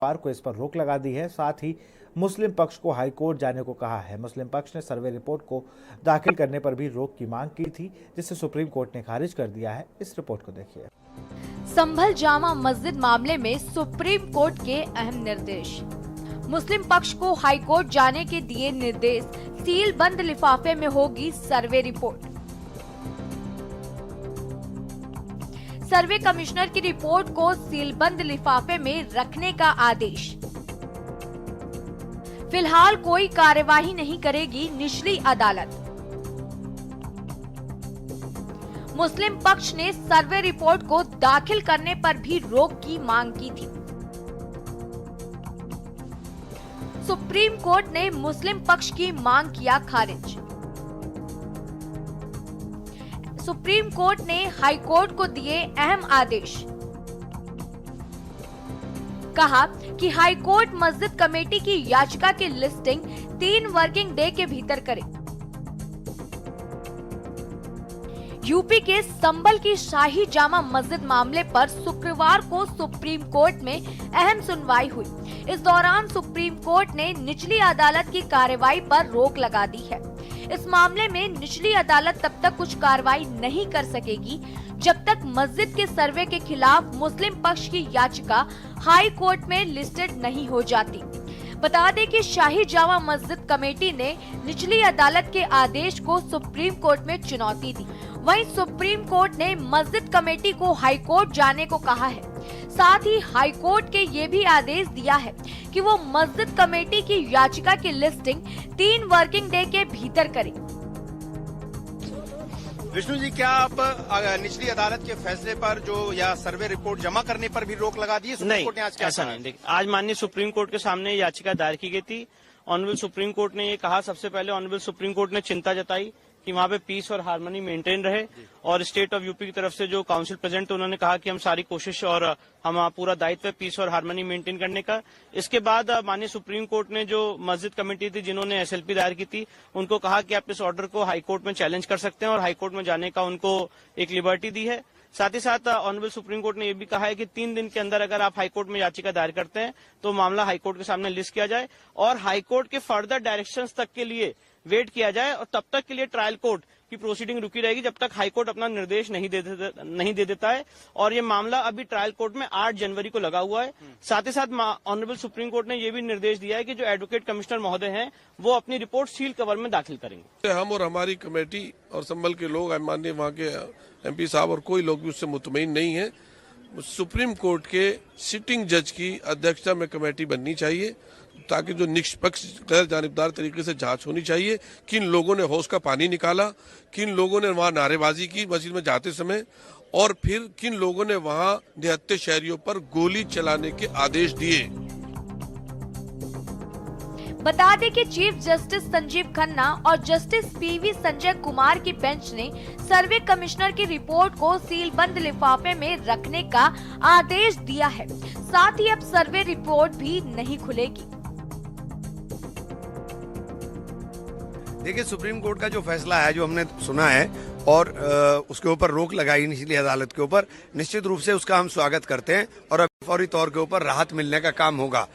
शुक्रवार को इस पर रोक लगा दी है। साथ ही मुस्लिम पक्ष को हाई कोर्ट जाने को कहा है। मुस्लिम पक्ष ने सर्वे रिपोर्ट को दाखिल करने पर भी रोक की मांग की थी, जिसे सुप्रीम कोर्ट ने खारिज कर दिया है। इस रिपोर्ट को देखिए। संभल जामा मस्जिद मामले में सुप्रीम कोर्ट के अहम निर्देश। मुस्लिम पक्ष को हाई कोर्ट जाने के दिए निर्देश। सील बंद लिफाफे में होगी सर्वे रिपोर्ट। सर्वे कमिश्नर की रिपोर्ट को सीलबंद लिफाफे में रखने का आदेश। फिलहाल कोई कार्यवाही नहीं करेगी निचली अदालत। मुस्लिम पक्ष ने सर्वे रिपोर्ट को दाखिल करने पर भी रोक की मांग की थी। सुप्रीम कोर्ट ने मुस्लिम पक्ष की मांग किया खारिज। सुप्रीम कोर्ट ने हाई कोर्ट को दिए अहम आदेश। कहा कि हाई कोर्ट मस्जिद कमेटी की याचिका की लिस्टिंग 3 वर्किंग डे के भीतर करे। यूपी के संभल की शाही जामा मस्जिद मामले पर शुक्रवार को सुप्रीम कोर्ट में अहम सुनवाई हुई। इस दौरान सुप्रीम कोर्ट ने निचली अदालत की कार्रवाई पर रोक लगा दी है। इस मामले में निचली अदालत तब तक कुछ कार्रवाई नहीं कर सकेगी जब तक मस्जिद के सर्वे के खिलाफ मुस्लिम पक्ष की याचिका हाई कोर्ट में लिस्टेड नहीं हो जाती। बता दें कि शाही जामा मस्जिद कमेटी ने निचली अदालत के आदेश को सुप्रीम कोर्ट में चुनौती दी। वहीं सुप्रीम कोर्ट ने मस्जिद कमेटी को हाई कोर्ट जाने को कहा है। साथ ही हाई कोर्ट के ये भी आदेश दिया है कि वो मस्जिद कमेटी की याचिका की लिस्टिंग 3 वर्किंग डे के भीतर करे। विष्णु जी, क्या आप निचली अदालत के फैसले पर जो या सर्वे रिपोर्ट जमा करने पर भी रोक लगा दी है? सुप्रीम कोर्ट ने आज क्या ऐसा नहीं। देखिए, आज माननीय सुप्रीम कोर्ट के सामने याचिका दायर की गई थी। ऑनरेबल सुप्रीम कोर्ट ने ये कहा, सबसे पहले ऑनरेबल सुप्रीम कोर्ट ने चिंता जताई कि वहाँ पे पीस और हार्मनी मेंटेन रहे, और स्टेट ऑफ यूपी की तरफ से जो काउंसिल प्रेजेंट थे उन्होंने कहा कि हम सारी कोशिश और हम पूरा दायित्व है पीस और हार्मनी मेंटेन करने का। इसके बाद माननीय सुप्रीम कोर्ट ने जो मस्जिद कमेटी थी जिन्होंने एसएलपी दायर की थी उनको कहा कि आप इस ऑर्डर को हाई कोर्ट में चैलेंज कर सकते हैं, और हाई कोर्ट में जाने का उनको एक लिबर्टी दी है। साथ ही साथ ऑनरेबल सुप्रीम कोर्ट ने यह भी कहा है कि 3 दिन के अंदर अगर आप हाईकोर्ट में याचिका दायर करते हैं तो मामला हाईकोर्ट के सामने लिस्ट किया जाए और हाईकोर्ट के फर्दर डायरेक्शंस तक के लिए वेट किया जाए, और तब तक के लिए ट्रायल कोर्ट की प्रोसीडिंग रुकी रहेगी जब तक हाईकोर्ट अपना निर्देश नहीं दे देता है। और ये मामला अभी ट्रायल कोर्ट में 8 जनवरी को लगा हुआ है। साथ ही साथ ऑनरेबल सुप्रीम कोर्ट ने यह भी निर्देश दिया है कि जो एडवोकेट कमिश्नर महोदय हैं वो अपनी रिपोर्ट सील कवर में दाखिल करेंगे। हम और हमारी कमेटी और संभल के लोग, माननीय वहाँ के एमपी साहब और कोई लोग भी उससे मुतमईन नहीं है। सुप्रीम कोर्ट के सिटिंग जज की अध्यक्षता में कमेटी बननी चाहिए ताकि जो निष्पक्ष गैर जानिबदार तरीके से जांच होनी चाहिए। किन लोगों ने हौज का पानी निकाला, किन लोगों ने वहां नारेबाजी की मस्जिद में जाते समय, और फिर किन लोगों ने वहां निहत्थे शहरियों पर गोली चलाने के आदेश दिए। बता दें कि चीफ जस्टिस संजीव खन्ना और जस्टिस पीवी संजय कुमार की बेंच ने सर्वे कमिश्नर की रिपोर्ट को सीलबंद लिफाफे में रखने का आदेश दिया है। साथ ही अब सर्वे रिपोर्ट भी नहीं खुलेगी। देखिए, सुप्रीम कोर्ट का जो फैसला है, जो हमने सुना है और उसके ऊपर रोक लगाई निचली अदालत के ऊपर, निश्चित रूप से उसका हम स्वागत करते हैं और अब फौरी तौर के ऊपर राहत मिलने का काम होगा।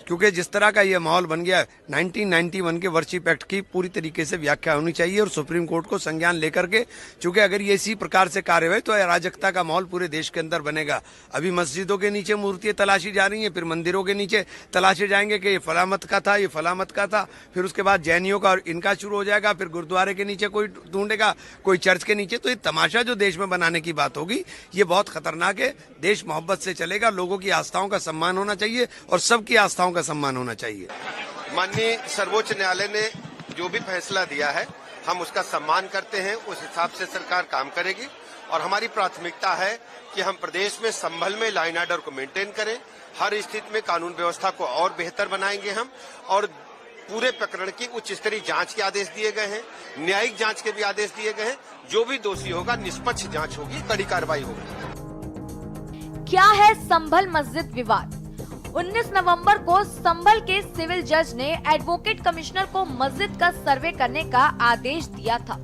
क्योंकि जिस तरह का ये माहौल बन गया, 1991 के वर्शिप एक्ट की पूरी तरीके से व्याख्या होनी चाहिए और सुप्रीम कोर्ट को संज्ञान लेकर के, क्योंकि अगर ये इसी प्रकार से कार्य हुए तो अराजकता का माहौल पूरे देश के अंदर बनेगा। अभी मस्जिदों के नीचे मूर्तियां तलाशी जा रही हैं, फिर मंदिरों के नीचे तलाशे जाएंगे कि ये फलामत का था, ये फलामत का था, फिर उसके बाद जैनियों का और इनका शुरू हो जाएगा, फिर गुरुद्वारे के नीचे कोई ढूंढेगा, कोई चर्च के नीचे। तो ये तमाशा जो देश में बनाने की बात होगी, ये बहुत खतरनाक है। देश मोहब्बत से चलेगा, लोगों की आस्थाओं का सम्मान होना चाहिए और सबकी आस्थाओं का सम्मान होना चाहिए। माननीय सर्वोच्च न्यायालय ने जो भी फैसला दिया है हम उसका सम्मान करते हैं, उस हिसाब से सरकार काम करेगी और हमारी प्राथमिकता है कि हम प्रदेश में संभल में लाइन ऑर्डर को मेंटेन करें। हर स्थिति में कानून व्यवस्था को और बेहतर बनाएंगे हम, और पूरे प्रकरण की उच्च स्तरीय जांच के आदेश दिए गए हैं, न्यायिक जांच के भी आदेश दिए गए हैं। जो भी दोषी होगा निष्पक्ष जांच होगी, कड़ी कार्रवाई होगी। क्या है संभल मस्जिद विवाद? 19 नवंबर को संभल के सिविल जज ने एडवोकेट कमिश्नर को मस्जिद का सर्वे करने का आदेश दिया था।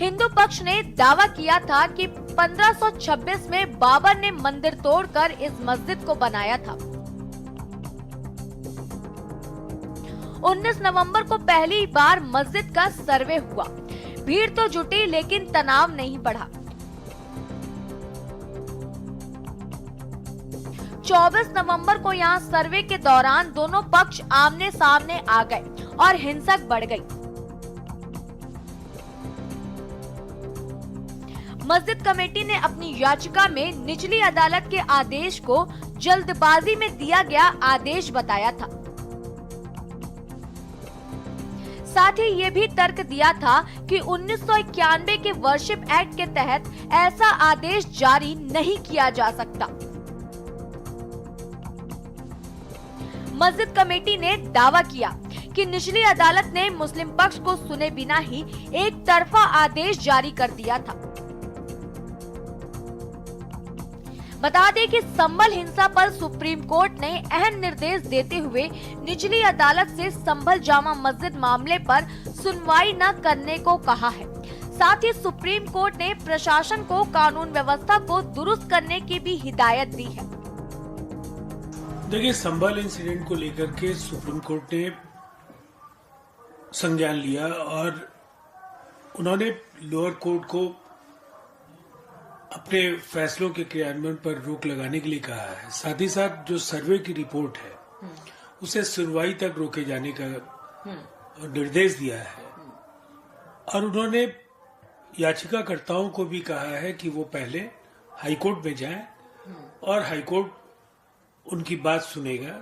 हिंदू पक्ष ने दावा किया था कि 1526 में बाबर ने मंदिर तोड़कर इस मस्जिद को बनाया था। 19 नवंबर को पहली बार मस्जिद का सर्वे हुआ। भीड़ तो जुटी लेकिन तनाव नहीं बढ़ा। 24 नवंबर को यहां सर्वे के दौरान दोनों पक्ष आमने सामने आ गए और हिंसक बढ़ गई। मस्जिद कमेटी ने अपनी याचिका में निचली अदालत के आदेश को जल्दबाजी में दिया गया आदेश बताया था। साथ ही ये भी तर्क दिया था कि 1991 के वर्शिप एक्ट के तहत ऐसा आदेश जारी नहीं किया जा सकता। मस्जिद कमेटी ने दावा किया कि निचली अदालत ने मुस्लिम पक्ष को सुने बिना ही एक तरफा आदेश जारी कर दिया था। बता दें कि संभल हिंसा पर सुप्रीम कोर्ट ने अहम निर्देश देते हुए निचली अदालत से संभल जामा मस्जिद मामले पर सुनवाई न करने को कहा है। साथ ही सुप्रीम कोर्ट ने प्रशासन को कानून व्यवस्था को दुरुस्त करने की भी हिदायत दी है। देखिए, संभल इंसिडेंट को लेकर के सुप्रीम कोर्ट ने संज्ञान लिया और उन्होंने लोअर कोर्ट को अपने फैसलों के क्रियान्वयन पर रोक लगाने के लिए कहा है। साथ ही साथ जो सर्वे की रिपोर्ट है उसे सुनवाई तक रोके जाने का निर्देश दिया है और उन्होंने याचिकाकर्ताओं को भी कहा है कि वो पहले हाईकोर्ट में जाएं और हाईकोर्ट उनकी बात सुनेगा।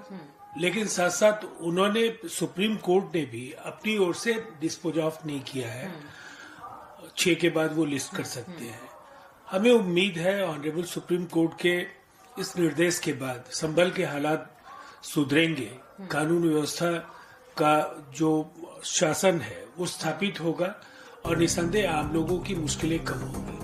लेकिन साथ साथ उन्होंने सुप्रीम कोर्ट ने भी अपनी ओर से डिस्पोज ऑफ नहीं किया है। 6 के बाद वो लिस्ट कर सकते हैं। हमें उम्मीद है ऑनरेबल सुप्रीम कोर्ट के इस निर्देश के बाद संभल के हालात सुधरेंगे, कानून व्यवस्था का जो शासन है वो स्थापित होगा और निसंदेह आम लोगों की मुश्किलें कम होंगी।